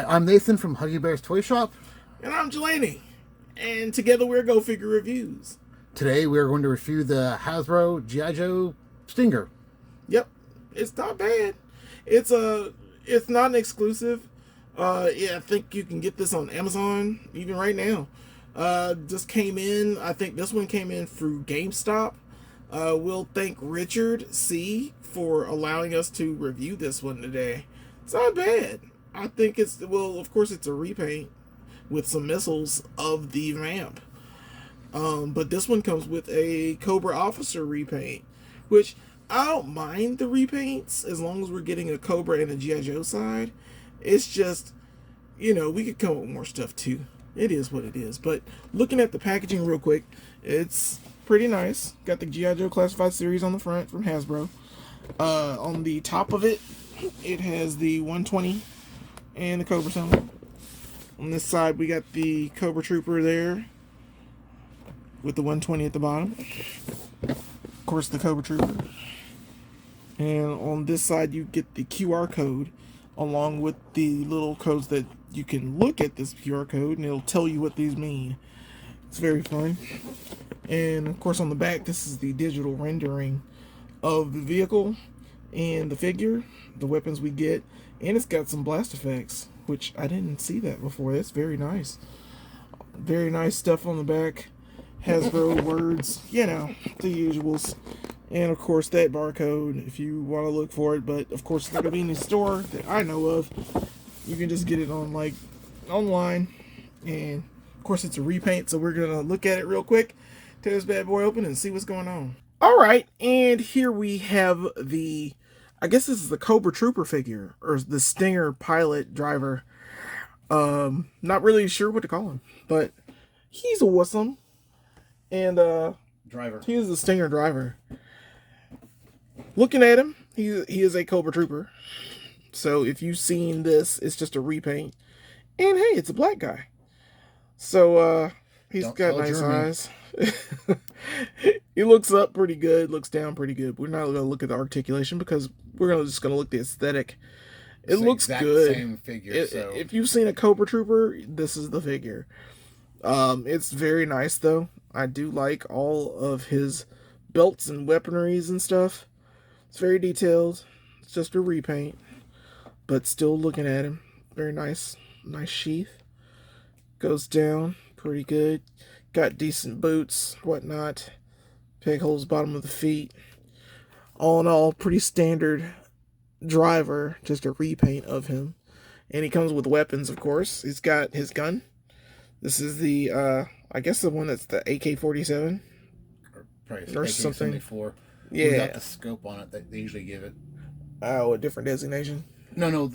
I'm Nathan from Huggy Bear's Toy Shop. And I'm Jelani. And together we're Go Figure Reviews. Today we're going to review the Hasbro G.I. Joe Stinger. Yep, it's not bad. It's not an exclusive. I think you can get this on Amazon even right now. Just came in. I think this one came in through GameStop. We'll thank Richard C for allowing us to review this one today. It's not bad. I think of course it's a repaint with some missiles of the vamp. But this one comes with a Cobra officer repaint, which I don't mind the repaints as long as we're getting a Cobra and a G.I. Joe side. It's just, we could come up with more stuff too. It is what it is. But looking at the packaging real quick, it's pretty nice. Got the G.I. Joe Classified Series on the front from Hasbro. On the top of it, it has the 120 and the Cobra symbol. On this side, we got the Cobra Trooper there with the 120 at the bottom. Of course, the Cobra Trooper. And on this side, you get the QR code along with the little codes that you can look at this QR code and it'll tell you what these mean. It's very fun. And of course, on the back, this is the digital rendering of the vehicle and the figure, the weapons we get, and it's got some blast effects, which I didn't see that before. That's very nice. Very nice stuff on the back. Hasbro words, the usuals. And of course that barcode if you want to look for it, but of course it's not going to be in the store that I know of. You can just get it on online. And of course it's a repaint, so we're going to look at it real quick. Tear this bad boy open and see what's going on. Alright, and here we have I guess this is the Cobra Trooper figure, or the Stinger pilot driver. Not really sure what to call him, but he's awesome. And Driver. He is the Stinger driver. Looking at him, he is a Cobra Trooper. So if you've seen this, it's just a repaint. And hey, it's a black guy. So he's got nice eyes. He looks up pretty good, looks down pretty good. We're not going to look at the articulation because we're just going to look at the aesthetic. It looks good. Same figure. If you've seen a Cobra Trooper, this is the figure. It's very nice though. I do like all of his belts and weaponries and stuff. It's very detailed. It's just a repaint, but still looking at him, very nice. Nice sheath. Goes down pretty good. Got decent boots, whatnot. Peg holes bottom of the feet. All in all, pretty standard driver. Just a repaint of him. And he comes with weapons, of course. He's got his gun. This is the, I guess the one that's the AK-47. Probably or something. AK-74. Yeah. Without the scope on it that they usually give it. Oh, a different designation? No,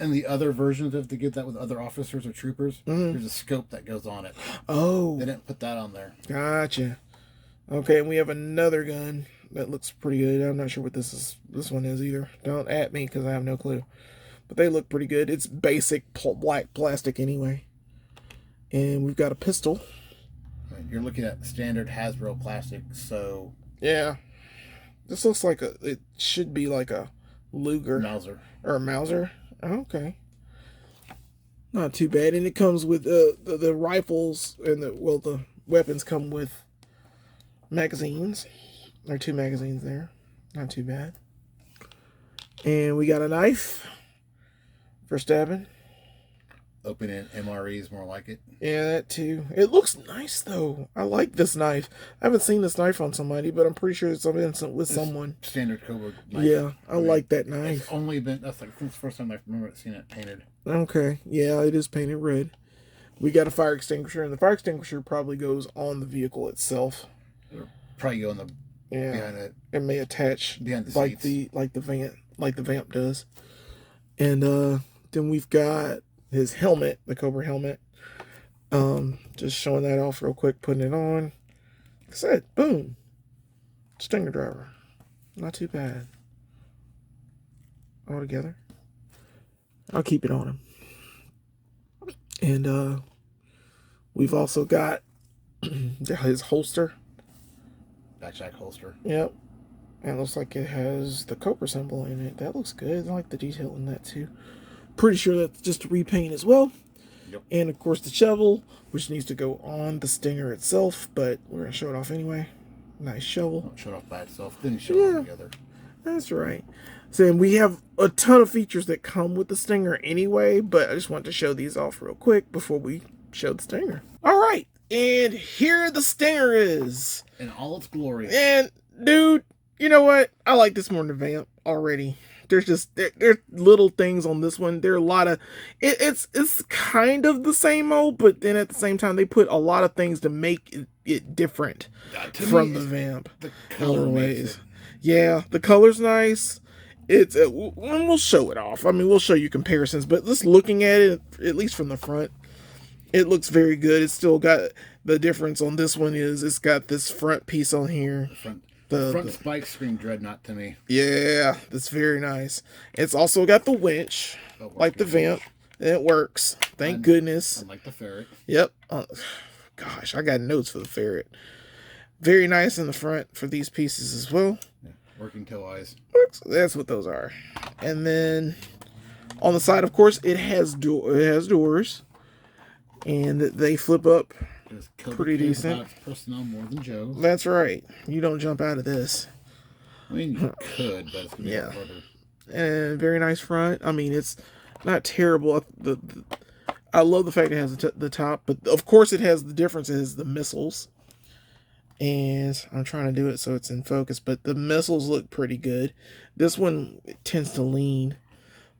and the other versions of to get that with other officers or troopers, there's a scope that goes on it. Oh. They didn't put that on there. Gotcha. Okay, and we have another gun that looks pretty good. I'm not sure what this one is either. Don't at me because I have no clue. But they look pretty good. It's basic black plastic anyway. And we've got a pistol. You're looking at standard Hasbro plastic, so... Yeah. This looks like it should be like a Luger. Mauser. Or a Mauser. Oh, okay. Not too bad. And it comes with the rifles and the weapons come with magazines. There are 2 magazines there. Not too bad. And we got a knife for stabbing. Open-end MREs, more like it. Yeah, that too. It looks nice though. I like this knife. I haven't seen this knife on somebody, but I'm pretty sure it's with someone. Standard Cobra knife. Yeah, I like that knife. It's only been, that's like the first time I've remember seeing it painted. Okay, yeah, it is painted red. We got a fire extinguisher, and the fire extinguisher probably goes on the vehicle itself. It'll probably go on the behind it. It may attach behind the seats. like the vamp does. And then we've got his helmet, the Cobra helmet. Just showing that off real quick, putting it on. Like I said, boom. Stinger driver. Not too bad. All together. I'll keep it on him. And we've also got his holster. Backpack holster. Yep. And it looks like it has the Cobra symbol in it. That looks good. I like the detail in that too. pretty sure that's just a repaint as well. Yep. And of course the shovel, which needs to go on the Stinger itself, but we're going to show it off anyway. Nice shovel. Don't show it off by itself. Then you show it all together. That's right. So we have a ton of features that come with the Stinger anyway, but I just want to show these off real quick before we show the Stinger. All right. And here the Stinger is. In all its glory. And, dude, you know what? I like this more than the Vamp already. There's just, there's little things on this one. There are a lot of, it's kind of the same old, but then at the same time, they put a lot of things to make it different from the Vamp. The color makes it. Yeah, the color's nice. It's, we'll show it off. I mean, we'll show you comparisons, but just looking at it, at least from the front, it looks very good. It's still got, the difference on this one is it's got this front piece on here. The front spike scream Dreadnought to me. Yeah, that's very nice. It's also got the winch, like the Vamp, and it works. Thank goodness. Unlike the Ferret. Yep. Gosh, I got notes for the Ferret. Very nice in the front for these pieces as well. Yeah, working toe eyes. That's what those are. And then on the side, of course, it has doors, and they flip up. Pretty decent. Personnel more than Joe. That's right. You don't jump out of this. I mean, you could, but it's gonna be harder. And very nice front. I mean, it's not terrible. I love the fact it has the top, but of course it has the difference is the missiles. And I'm trying to do it so it's in focus, but the missiles look pretty good. This one tends to lean,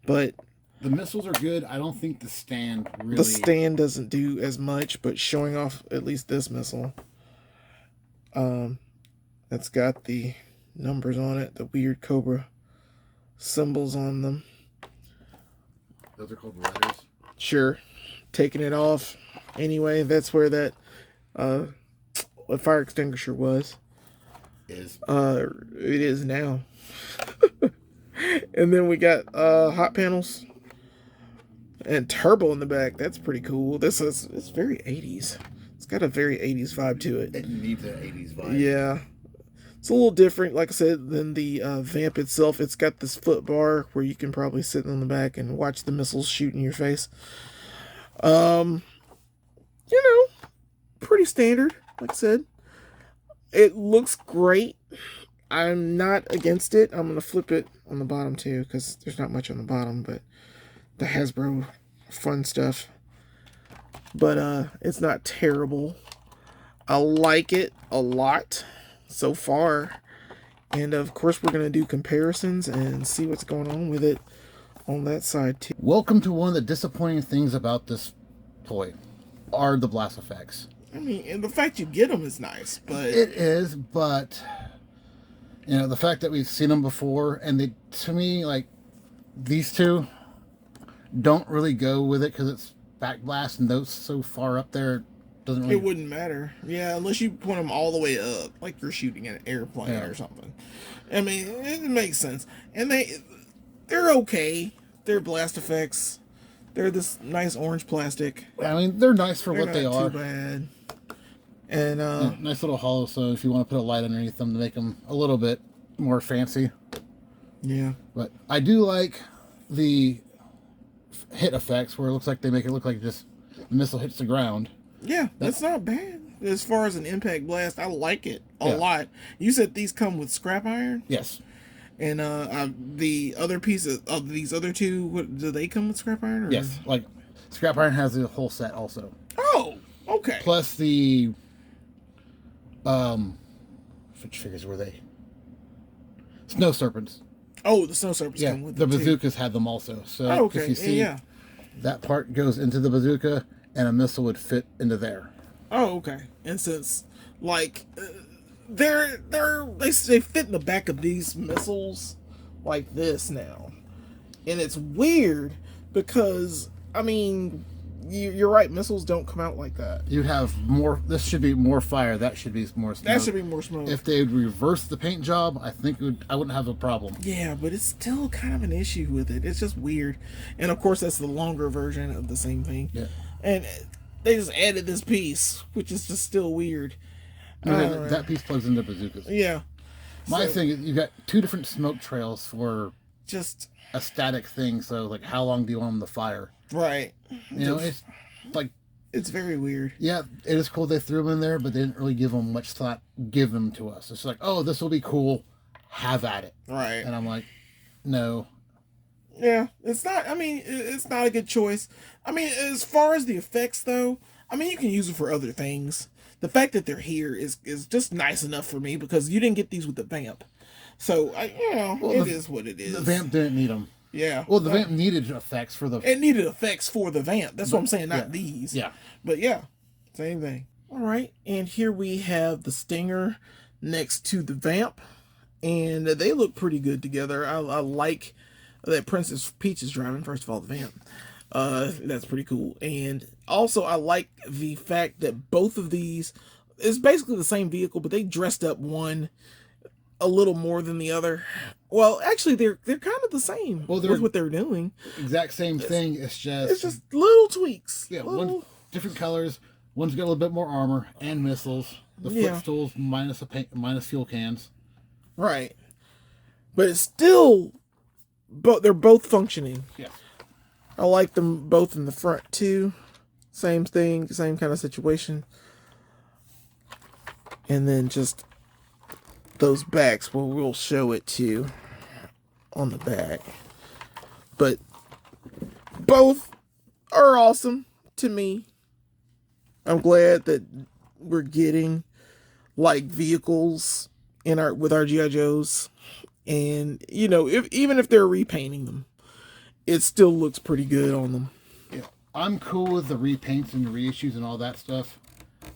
but the missiles are good. I don't think the stand really... The stand doesn't do as much, but showing off at least this missile. That's got the numbers on it, the weird Cobra symbols on them. Those are called letters? Sure. Taking it off. Anyway, that's where that fire extinguisher was. Is. It is now. And then we got hot panels. And turbo in the back. That's pretty cool. It's very 80s. It's got a very 80s vibe to it. It needs an 80s vibe. Yeah. It's a little different, like I said, than the Vamp itself. It's got this foot bar where you can probably sit on the back and watch the missiles shoot in your face. You know, pretty standard, like I said. It looks great. I'm not against it. I'm going to flip it on the bottom too, because there's not much on the bottom, but the Hasbro fun stuff. But it's not terrible. I like it a lot so far. And of course we're going to do comparisons and see what's going on with it on that side too. Welcome to one of the disappointing things about this toy are the blast effects. I mean, and the fact you get them is nice, but... It is, but... You know, the fact that we've seen them before, and they, to me, like, these two don't really go with it because it's backblast and those so far up there doesn't really... It wouldn't matter. Yeah, unless you point them all the way up, like you're shooting an airplane or something. I mean, it makes sense. And they're okay. They're blast effects. They're this nice orange plastic. I mean, they're nice for what they are. Not too bad. And nice little hollow, so if you want to put a light underneath them to make them a little bit more fancy. Yeah. But I do like the hit effects where it looks like they make it look like just the missile hits the ground. Yeah, that's not bad. As far as an impact blast, I like it a lot. You said these come with scrap iron? Yes. And the other pieces of these other two, do they come with scrap iron? Or? Yes. Like, scrap iron has the whole set also. Oh, okay. Plus the... which figures were they? Snow Serpents. Oh, the Snow Serpents come with them. The bazookas had them also. So okay. if you see, that part goes into the bazooka, and a missile would fit into there. Oh, okay. And since, like, they fit in the back of these missiles like this now, and it's weird because, I mean, you're right. Missiles don't come out like that. You have more. This should be more fire. That should be more smoke. That should be more smoke. If they would reverse the paint job, I think I wouldn't have a problem. Yeah, but it's still kind of an issue with it. It's just weird. And of course, that's the longer version of the same thing. Yeah. And they just added this piece, which is just still weird. That piece plugs into bazookas. Yeah. My thing is, you've got two different smoke trails for just a static thing. So like, how long do you want them to fire? right. You know, it's like, it's very weird. yeah, it is cool they threw them in there, but they didn't really give them much thought. Give them to us. It's like, oh, this will be cool. Have at it. Right. And I'm like, no. Yeah, it's not. I mean, it's not a good choice. I mean, as far as the effects, though, I mean, you can use them for other things. The fact that they're here is just nice enough for me because you didn't get these with the vamp. So, it is what it is. The vamp didn't need them. Yeah. Well, the vamp needed effects for the... It needed effects for the vamp. That's what I'm saying, not these. Yeah. But yeah, same thing. All right, and here we have the Stinger next to the vamp. And they look pretty good together. I like that Princess Peach is driving. First of all, the vamp. That's pretty cool. And also, I like the fact that both of these is basically the same vehicle, but they dressed up one a little more than the other. Well, actually, they're kind of the same with what they're doing. Exact same thing. It's just little tweaks. Yeah, one different colors. One's got a little bit more armor and missiles. The footstools minus fuel cans. Right. But it's still, they're both functioning. Yeah. I like them both in the front too. Same thing, same kind of situation. And then just those backs, well, we'll show it too on the back. But both are awesome to me. I'm glad that we're getting like vehicles with our G.I. Joes, and even if they're repainting them, it still looks pretty good on them. Yeah, I'm cool with the repaints and the reissues and all that stuff,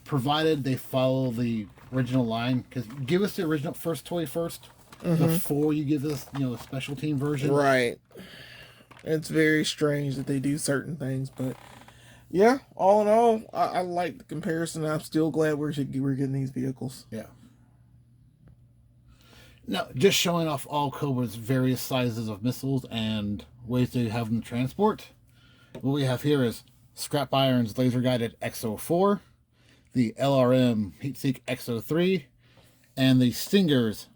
provided they follow the original line. Because give us the original first toy first before you give us a special team version. Right. It's very strange that they do certain things, but yeah, all in all, I like the comparison. I'm still glad we're getting these vehicles. Yeah. Now, just showing off all Cobra's various sizes of missiles and ways to have them transport. What we have here is Scrap Iron's laser-guided X-04, the LRM Heatseek X-03, and the Stinger's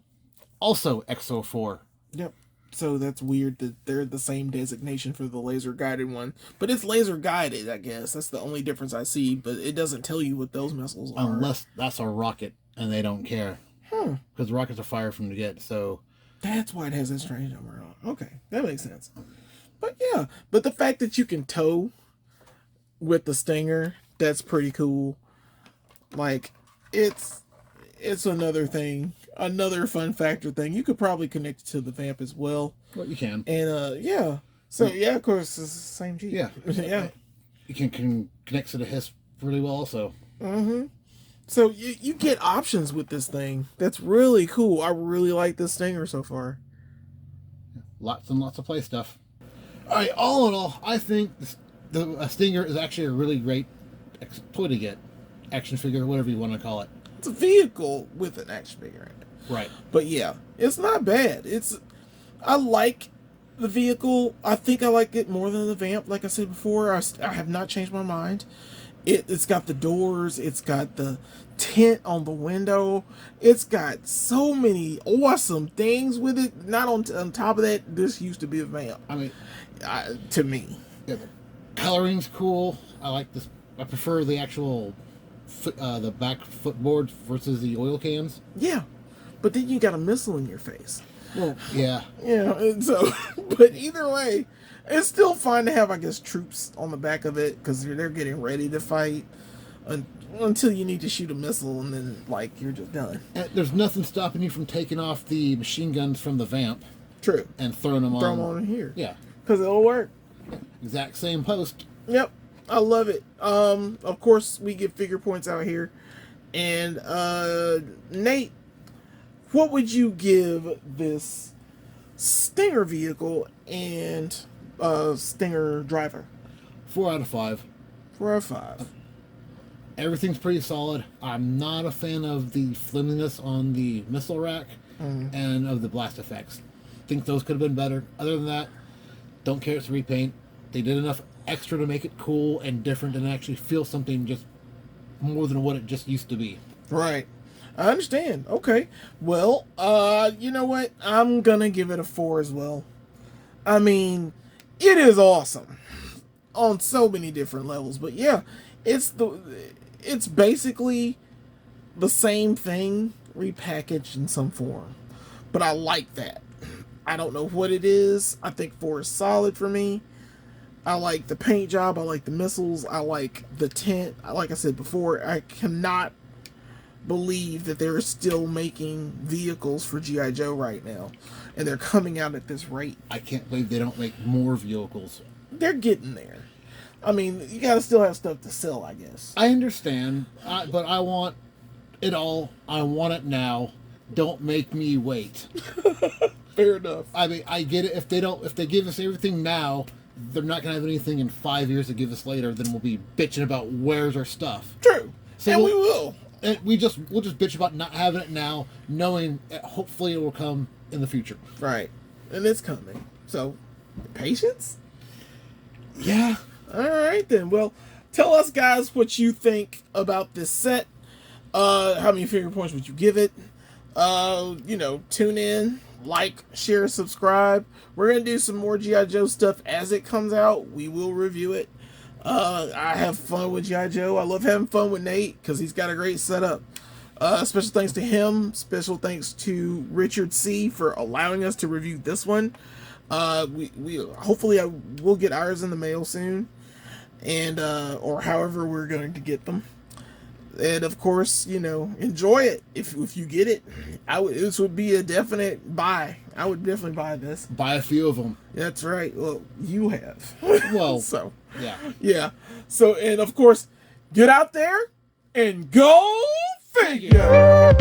also X-04. Yep. So that's weird that they're the same designation for the laser-guided one. But it's laser-guided, I guess. That's the only difference I see, but it doesn't tell you what those missiles are. Unless that's a rocket, and they don't care. Because rockets are fired from the get, so... That's why it has that strange number on. Okay, that makes sense. But yeah, but the fact that you can tow with the Stinger, that's pretty cool. Like, it's another thing, another fun factor thing. You could probably connect it to the vamp as well. Well, you can. And, yeah. So, yeah, of course, it's the same Jeep. Yeah. Yeah. You can connect to the H.I.S. really well also. Mm-hmm. So you get options with this thing. That's really cool. I really like this Stinger so far. Lots and lots of play stuff. All right, all in all, I think the Stinger is actually a really great toy to get. Action figure, whatever you want to call it. It's a vehicle with an action figure in it. Right. But yeah, it's not bad. I like the vehicle. I think I like it more than the vamp. Like I said before, I have not changed my mind. It's got the doors. It's got the tint on the window. It's got so many awesome things with it. Not on top of that, this used to be a vamp. I mean, to me, yeah, the coloring's cool. I like this. I prefer the actual the back footboard versus the oil cans. Yeah, but then you got a missile in your face. Well, yeah. Yeah, and so, but either way, it's still fun to have, I guess, troops on the back of it because they're getting ready to fight until you need to shoot a missile and then, like, you're just done. And there's nothing stopping you from taking off the machine guns from the vamp. True. And throwing them on. Throw them on here. Yeah. Because it'll work. Exact same post. Yep. I love it. Of course, we get figure points out here. And, Nate, what would you give this Stinger vehicle and Stinger driver? 4 out of 5. 4 out of 5. Everything's pretty solid. I'm not a fan of the flimsiness on the missile rack and of the blast effects. Think those could have been better. Other than that, don't care it's a repaint. They did enough extra to make it cool and different and actually feel something just more than what it just used to be. Right. I understand. Okay. Well, you know what? I'm gonna give it a 4 as well. I mean, it is awesome on so many different levels. But yeah, it's basically the same thing repackaged in some form. But I like that. I don't know what it is. I think 4 is solid for me. I like the paint job. I like the missiles. I like the tint. Like I said before, I cannot believe that they're still making vehicles for G.I. Joe right now. And they're coming out at this rate. I can't believe they don't make more vehicles. They're getting there. I mean, you gotta still have stuff to sell, I guess. I understand, but I want it all. I want it now. Don't make me wait. Fair enough. I mean, I get it. If they give us everything now, they're not gonna have anything in 5 years to give us later. Then we'll be bitching about where's our stuff. True, so and we will. And we'll just bitch about not having it now, knowing that hopefully it will come in the future. Right, and it's coming. So, patience. Yeah. All right then. Well, tell us guys what you think about this set. How many finger points would you give it? Tune in, like, share, subscribe. We're gonna do some more G.I. Joe stuff as it comes out. We will review it. I have fun with G.I. Joe. I love having fun with Nate because he's got a great setup. Special thanks to him. Special thanks to Richard C. for allowing us to review this one. We hopefully we'll get ours in the mail soon, and or however we're going to get them. And of course, enjoy it if you get it. This would be a definite buy. I would definitely buy this. Buy a few of them. That's right. Well, you have. Well, so yeah. So, and of course, get out there and go figure.